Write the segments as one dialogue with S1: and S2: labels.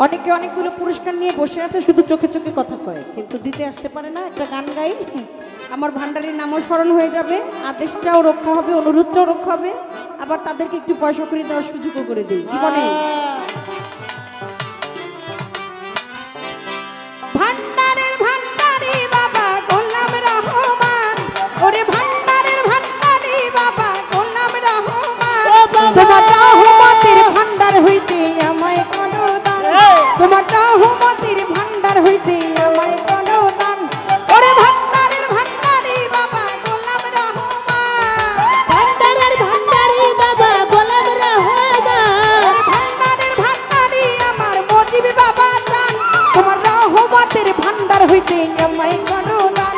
S1: অনেকে অনেকগুলো পুরস্কার নিয়ে বসে আছে, শুধু চোখে চোখে কথা কয়, কিন্তু দিতে আসতে পারে না। একটা গান গাই, আমার ভান্ডারের নামও স্মরণ হয়ে যাবে, আদেশটাও রক্ষা হবে, অনুরোধটাও রক্ষা হবে, আবার তাদেরকে একটু পয়সা করে দেওয়ার সুযোগও করে দিই। কি বলে? ভান্ডারের ভান্ডারি বাবা গোলাম রহমান, ওরে ভান্ডারের ভান্ডারি বাবা গোলাম রহমান, তোমার রহমতের ভান্ডার হইতে আমায় করো দান, তোমার রহমতের ভান্ডার হইতে আমায় করো দান, ওরে ভান্ডারের ভান্ডারি বাবা গোলাম রহমান,
S2: ভান্ডারের ভান্ডারি বাবা গোলাম রহমান,
S1: ওরে ভান্ডারের ভান্ডারি আমার মজিব বাবা জান, তোমার রহমতের ভান্ডার হইতে আমায় করো দান,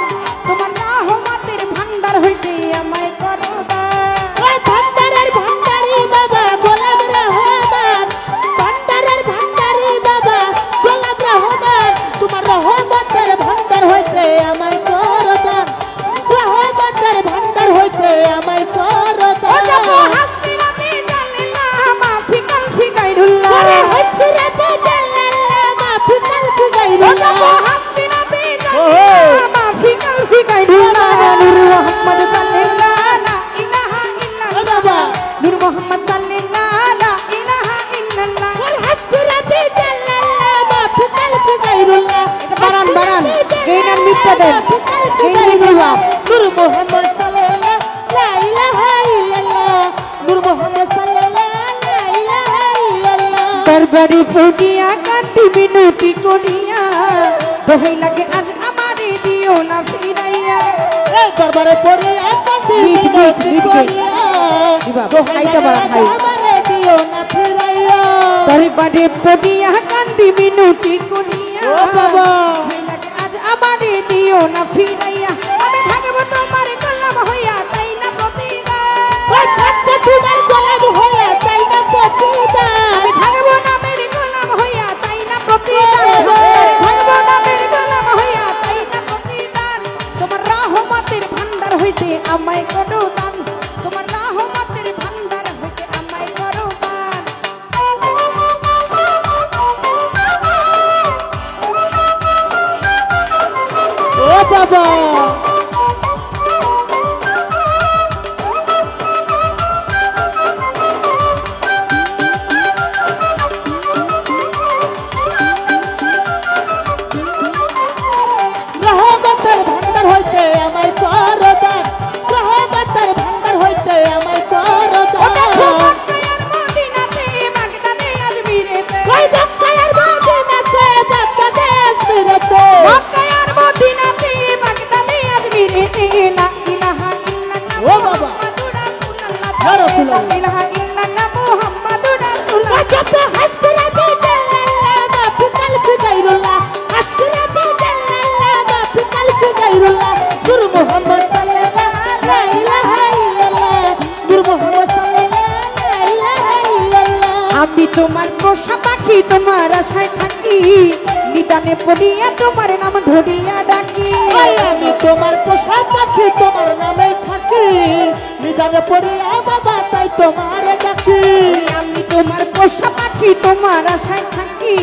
S1: তোমার রহমতের ভান্ডার হইতে আমায় করো দান।
S2: ওই ভান্ডারের ভান্ডারি বাবা গোলাম রহমান, ভান্ডারের ভান্ডারি বাবা গোলাম রহমান, তোমার রহমতের ভান্ডার হইতে আমায় করো দান, রহমতের ভান্ডার হইতে আমায় করো
S1: ও যাব
S2: দান।
S1: হাসবি রাবি জাল্লাল্লাহ মাফি কালফি গাইরুল্লাহ,
S2: ওরে হসপিরাতে জাল্লাল্লাহ মাফি কালফি
S1: ও যাব
S2: গাইরুল্লাহ,
S1: হাসবি রাবি জাল্লাল্লাহ মাফি কালফি গাইরুল্লাহ, নূর মুহাম্মদ সাল্লাল্লাহু লা ইলাহা ইল্লাল্লাহ, নূর মুহাম্মদ সাল্লাল্লাহু লা ইলাহা ইল্লাল্লাহ।
S2: ওরে হসপিরাতে জাল্লাল্লাহ মাফি কালফি গাইরুল্লাহ,
S1: এটা বাড়ান বাড়ান, গেইনার মিটটা দেন, গেইনার মিটটা।
S2: নূর মুহাম্মদ সাল্লাল্লাহু লা ইলাহা ইল্লাল্লাহ, নূর মুহাম্মদ সাল্লাল্লাহু লা ইলাহা ইল্লাল্লাহ।
S1: দরবারে ফুটিয়া কাটি বিনতি করিয়া, দোহাই লাগে আজ আমারে দিও না ফিরাইয়া,
S2: এই দরবারে পড়িয়া কাঁদি
S1: মিট, মিট,
S2: বিনতি
S1: মিট,
S2: করিয়া,
S1: দিবা,
S2: দোহাই
S1: খাইটা
S2: লাগে
S1: বাড়া, খাই।
S2: আমারে দিও না ফিরাইয়া।
S1: দরবারে ফুটিয়া কান্দি বিনতি করিয়া,
S2: ও বাবা।
S1: দোহাই লাগে আজ আমারে দিও না ফিরাইয়া, আমি থাকবো তোমার গোলাম হইয়া, চাই না প্রতিদান,
S2: ওই থাকতে তোমার গোলাম হইয়া চাই না প্রতিদান।
S1: আমি থাকবো নামের গোলাম হইয়া, চাই না প্রতিদান, থাকবো নামের গোলাম হইয়া, চাই না প্রতিদান, তোমার রহমতের ভান্ডার হইতে আমায় করো দান, তোমার রহমতের ভান্ডার হইতে আমায় করো দান।
S2: ও বাবা, রহমতের ভান্ডার হইতে আমায় করো দান, রহমতের ভান্ডার হইতে আমায় করো
S1: ও দেখো
S2: দান।
S1: মক্কার মদিনাতে, বাগদাদে আজমিরেতে,
S2: ওই মক্কার মদিনাতে, বাগদাদের মিরতে,
S1: মক্কার মদিনাতে, বাগদাদে আজমিরেতে, লা ইলাহা ইল্লাল্লাহ
S2: ও বাবা।
S1: মুহাম্মাদুর রাসূলুল্লাহ,
S2: ইয়া রাসূলুল্লাহ।
S1: লা ইলাহা ইল্লাল্লাহ মুহাম্মাদুর রাসূলুল্লাহ।
S2: ওজব হাসরাতে জাল্লাল্লাহ মাফি কালফি গাইরুল্লাহ, হাসরাতে জাল্লাল্লাহ মাফি কালফি গাইরুল্লাহ, নূর মুহাম্মদ সাল্লাল্লাহু লা ইলাহা ইল্লাল্লাহ, নূর মুহাম্মদ সাল্লাল্লাহু লা ইলাহা ইল্লাল্লাহ।
S1: আমি তোমার পোষা পাখি, তোমার আশায় থাকি, নিদানে পড়িয়া তোমার নাম ধরিয়া ডাকি,
S2: ওই আমি তোমার পোষা পাখি, তোমার নামে থাকি, নিদানে পড়িয়া বাবা তাই তোমার ডাকি।
S1: আমি তোমার পোষা পাখি, তোমার আশায় থাকি,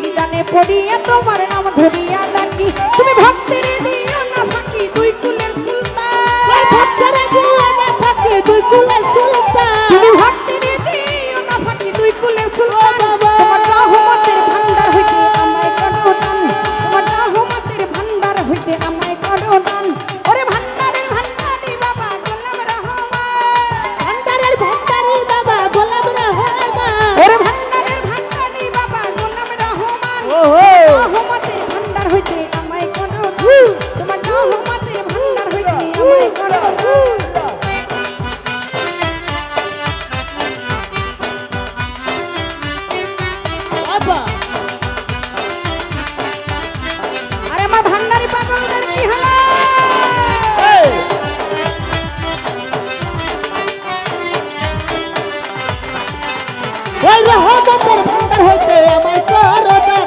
S1: নিদানে পড়িয়া তোমার নাম ধরিয়া ডাকি, তুমি ভক্তের দিও না ফাঁকি, দুই কুলের
S2: ওই
S1: সুলতান,
S2: ভক্তরা দিও না থাকি, দুই কুলের সুলতান।
S1: তুমি ভক্তের দিও না ফাঁকি, দুই কুলের সুলতান, তোমার রহমতের ভান্ডার হইতে আমায় করো দান, তোমার রহমতের ভান্ডার হইতে আমায় করো দান, ওরে ভান্ডারের ভান্ডারি বাবা গোলাম রহমান,
S2: ভান্ডারের ভান্ডারি বাবা গোলাম রহমান,
S1: ওরে ভান্ডারের ভান্ডারি বাবা গোলাম রহমান, রহমতের ভান্ডার হইতে আমায় করো দান, তোমার রহমতের ভান্ডার হইতে আমায় করো দান।
S2: বাবা।
S1: আরে আমার ভান্ডারি পাগলদের কি হলো?
S2: ওই রহমতের ভান্ডার হইতে আমায় করো দান,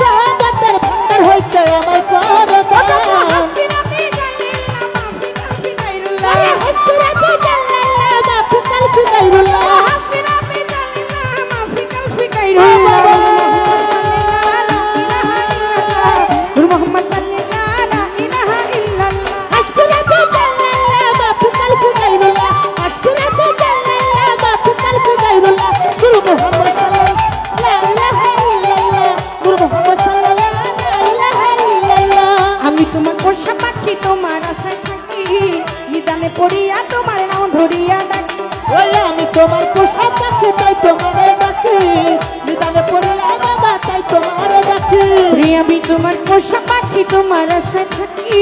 S2: রহমতের ভান্ডার হইতে আমায় করো দান।
S1: হাসি রাবি জাল্লাল্লাহ মাফি কালফি গাইরুল্লাহ,
S2: ওরে হসপিরাতে জাল্লাল্লাহ মাফি কালফি গাইরুল্লাহ,
S1: হাসি রাবি জাল্লাল্লাহ মাফি কালফি গাইরুল্লাহ, আমি তোমার পোষা পাখি তোমার আশায় থাকি নিদানে পড়িয়া তোমার নাম ধরিয়া ডাকি
S2: ওই আমি তোমার পোষা পাখি তাই তোমারে ডাকি নিদানে পড়িয়া বাবা তাই তোমারে ডাকি
S1: প্রিয় আমি তোমার পোষা পাখি তোমার আশায় থাকি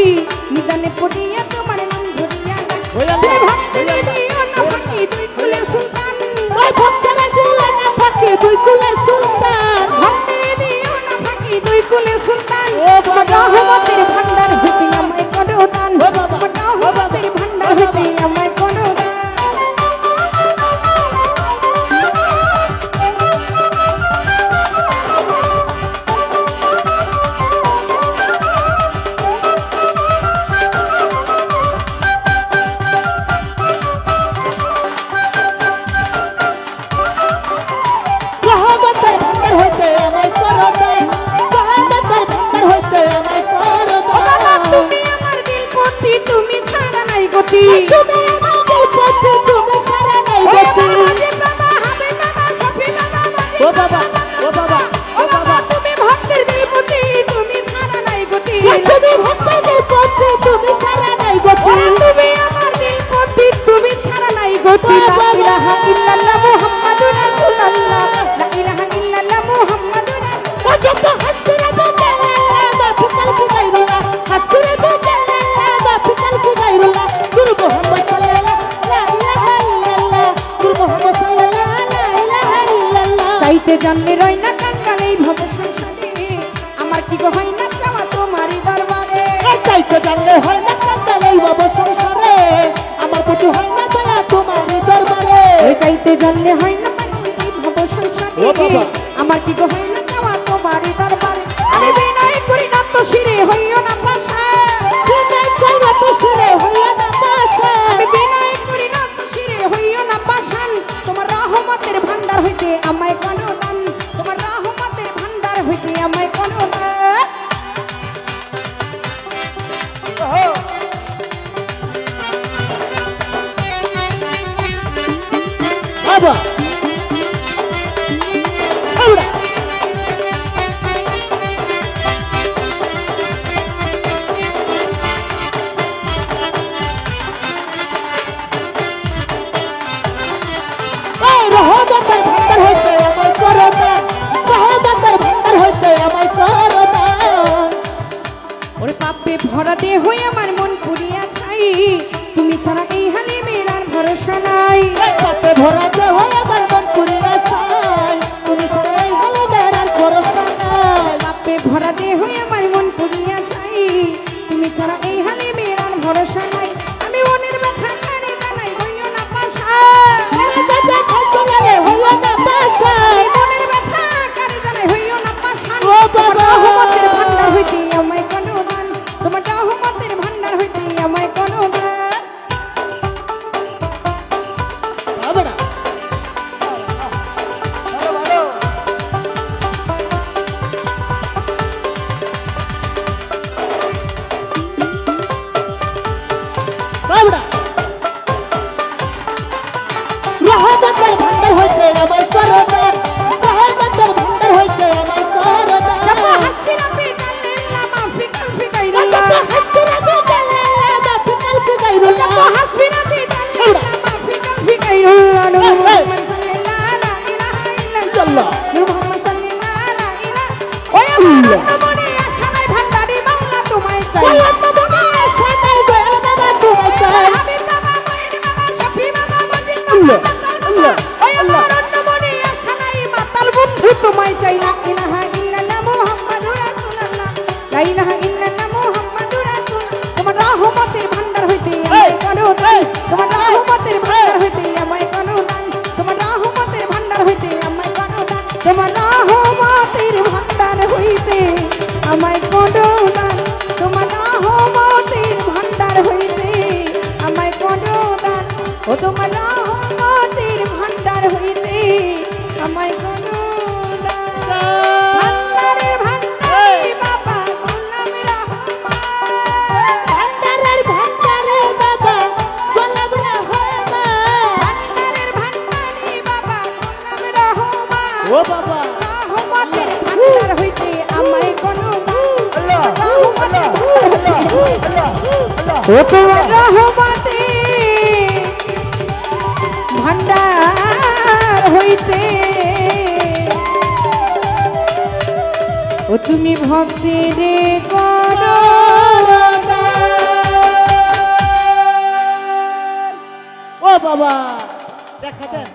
S1: নিদানে পড়িয়া তোমার নাম ধরিয়া ডাকি
S2: ওই
S1: তুমি ভক্তরে দিও না ফাঁকি দুই কুলের সুলতান
S2: ওই ভক্তরা দিলে না ফাঁকি দুই কুলের সুলতান
S1: ভক্তরে দিও না ফাঁকি দুই কুলের সুলতান
S2: ও
S1: তোমার
S2: বাবা।
S1: রহমতের ভান্ডার হইতে আমায় করো দান
S2: ও বাবা।
S1: তোমার রহমতের ভান্ডার হইতে আমায় করো দান
S2: রহমতের ভান্ডার হইতে আমায় করো দান রহমতের ভান্ডার হইতে আমায় করো
S1: ও বাবা,
S2: দান
S1: তুমি আমার দিলপতি তুমি ছাড়া নাই গতি
S2: তুমি আমার দিলপতি তুমি ছাড়া নাই
S1: ওরে
S2: গতি
S1: আমার মাঝে বাবা হবে বাবা শফি বাবা মাঝে
S2: ও বাবা ও বাবা
S1: ও বাবা তুমি ভক্তের দিলপতি তুমি ছাড়া নাই গতি
S2: তুমি ভক্তের দিলপতি তুমি ছাড়া নাই গতি
S1: ওরে তুমি আমার দিলপতি তুমি ছাড়া নাই গতি
S2: ও
S1: লা
S2: বাবা।
S1: ইলাহা ইল্লাল্লাহ মুহাম্মাদুর রাসূলুল্লাহ লা ইলাহা ইল্লাল্লাহ মুহাম্মাদুর রাসূলুল্লাহ
S2: ও যত হাসিরা বেজাল্লাহ বাফিকাল কি গায়রুল্লাহ হাসিরা বেজাল্লাহ বাফিকাল কি গায়রুল্লাহ গুরু মুহাম্মদ সাল্লাল্লাহু লা ইলাহা ইল্লাল্লাহ গুরু মুহাম্মদ সাল্লাল্লাহু লা ইলাহা ইল্লাল্লাহ
S1: চাইতে জানলে রই না কাঙ্গাল এই ভব সংসারে আমার কি গো হয় না চাওয়া তোমারই দরবারে
S2: চাইতে জানলে হয় না কান্দাল এই বাবা সংসারে আমার কিছু হয় না দয়া তোমারই দরবারে
S1: ওই চাইতে জানলে হয় না পাখি ভব সংসারে
S2: ও বাবা।
S1: আমার কি গো হয় না চাওয়া তোমারই দরবারে আমি বিনয় করি না তো শিরে হইও না পাশা
S2: বিনয় কইরা তো শিরে হইয়া না পাশা
S1: আমি বিনয় করি না তো শিরে হইও না পাশান তোমার রহমতের ভান্ডার হইতে আমায় কোনো দান তোমার রহমতের ভান্ডার হইতে আমায় কোনো দান
S2: বাবা ওরা এই রহমতের ভান্ডার হইতে আমায় করো দান রহমতের ভান্ডার হইতে আমায় করো দান
S1: ওরে পাপে ভরা দে হই আমার মন পুরিয়া ছাই তুমি ছাড়া এই হালে মেরার ভরসা নাই
S2: এই পাপে ভরা দেহ আমার মন পুরিয়া চাই তুমি ছাড়া এই হলে বেড়ার ভরসা নাই
S1: পাপে ভরা দে হই আমার মন পুরিয়া ছাই তুমি ছাড়া এই হালে মেরার ভরসা নাই আমি মনের ব্যথা কানে জানাই হইও না পাশা
S2: দাদা খাইতলারে হইয়া না পাশা
S1: আমি মনের ব্যথা কানে জানাই হইও না পাশা
S2: ও
S1: তোমার
S2: বাবা।
S1: রহমতের ভান্ডার হইতে আমায় কোনো দান তোমার রহমতের ভান্ডার হইতে আমায় কোনো দান
S2: বাবা না বাবা রহমতের ভান্ডার হইতে আমায় করো দান রহমতের ভান্ডার হইতে আমায় করো দান
S1: জামা হাসিনা পে জাল্লাল্লাহ মাফি কালফি গাইরাল্লাহ
S2: হাসিরা বেজাল্লাহ বাফিকাল কি গায়রুল্লাহ
S1: জামা হাসিনা পে জাল্লাল্লাহ মাফি কালফি গাইরাল্লাহ নূর মুহাম্মদ সাল্লাল্লাহু লা ইলাহা ইল্লাল্লাহ নূর মুহাম্মদ সাল্লাল্লাহু লা ইলাহা ওই আমার মনে আশা নাই ভান্ডারি বাংলা তোমায় চাই
S2: ওই মনে আশা নাই দয়াল বাবা তোমায় চাই
S1: হাবিব বাবা মঈন বাবা শফি বাবা মজিদ
S2: আল্লাহ,
S1: বাবা
S2: আল্লাহ,
S1: ওই আমার মনে আশা নাই মাতাল বন্ধু তোমায় চাই লা ইলাহা ইল্লাল্লাহ মুহাম্মাদুর রাসূলুল্লাহ লা ইলাহা ইল্লাল্লাহ মুহাম্মাদুর রাসূলুল্লাহ তোমার রহমতের ভান্ডার হইতে আমায় করো দান তোমার রহমতের ভান্ডার হইতে আমায় করো দান তোমার রহমতের ভান্ডার হইতে আমায় করো দান তোমার রহমতের ভান্ডার হইতে আমায় করো দান তোমার রহমতের ভান্ডার হইতে আমায় করো দান ও তোমার রহমতের ভান্ডার হইতে আমায় করো দান ভান্ডারের ভান্ডারি বাবা গোলাম রহমান
S2: ভান্ডারের ভান্ডারে বাবা গোলাম
S3: ও তোমার
S1: রহমতে ভান্ডার হইতে ও তুমি ভক্তির করো
S2: ও বাবা দেখা দেন